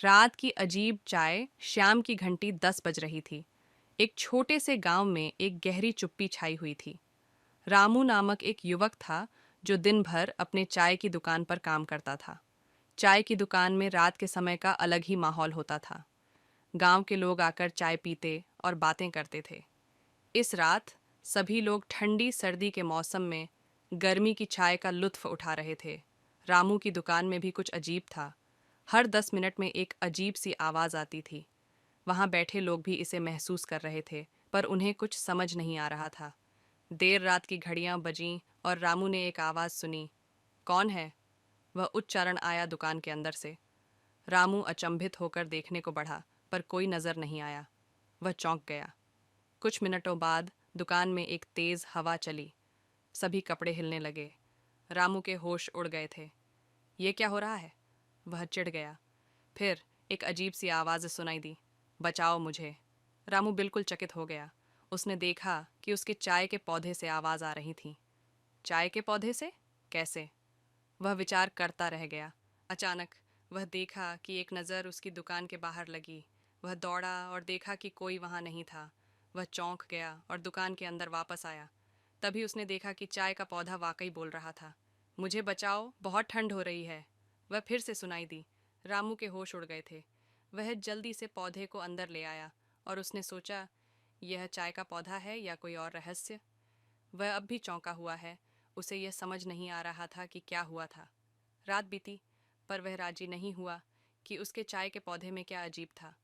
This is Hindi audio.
रात की अजीब चाय, शाम की घंटी 10 बज रही थी। एक छोटे से गांव में एक गहरी चुप्पी छाई हुई थी। रामू नामक एक युवक था जो दिन भर अपने चाय की दुकान पर काम करता था। चाय की दुकान में रात के समय का अलग ही माहौल होता था। गांव के लोग आकर चाय पीते और बातें करते थे। इस रात सभी लोग ठंडी सर्दी के मौसम में गर्मी की चाय का लुत्फ उठा रहे थे। रामू की दुकान में भी कुछ अजीब था। हर 10 मिनट में एक अजीब सी आवाज़ आती थी। वहाँ बैठे लोग भी इसे महसूस कर रहे थे, पर उन्हें कुछ समझ नहीं आ रहा था। देर रात की घड़ियां बजीं और रामू ने एक आवाज़ सुनी। कौन है? वह उच्चारण आया दुकान के अंदर से। रामू अचंभित होकर देखने को बढ़ा, पर कोई नज़र नहीं आया। वह चौंक गया। कुछ मिनटों बाद दुकान में एक तेज हवा चली। सभी कपड़े हिलने लगे। रामू के होश उड़ गए थे। ये क्या हो रहा है? वह चिढ़ गया। फिर एक अजीब सी आवाज़ सुनाई दी। बचाओ मुझे। रामू बिल्कुल चकित हो गया। उसने देखा कि उसके चाय के पौधे से आवाज़ आ रही थी। चाय के पौधे से? कैसे? वह विचार करता रह गया। अचानक वह देखा कि एक नज़र उसकी दुकान के बाहर लगी। वह दौड़ा और देखा कि कोई वहाँ नहीं था। वह चौंक गया और दुकान के अंदर वापस आया। तभी उसने देखा कि चाय का पौधा वाकई बोल रहा था। मुझे बचाओ, बहुत ठंड हो रही है। वह फिर से सुनाई दी। रामू के होश उड़ गए थे। वह जल्दी से पौधे को अंदर ले आया और उसने सोचा, यह चाय का पौधा है या कोई और रहस्य। वह अब भी चौंका हुआ है। उसे यह समझ नहीं आ रहा था कि क्या हुआ था। रात बीती, पर वह राजी नहीं हुआ कि उसके चाय के पौधे में क्या अजीब था।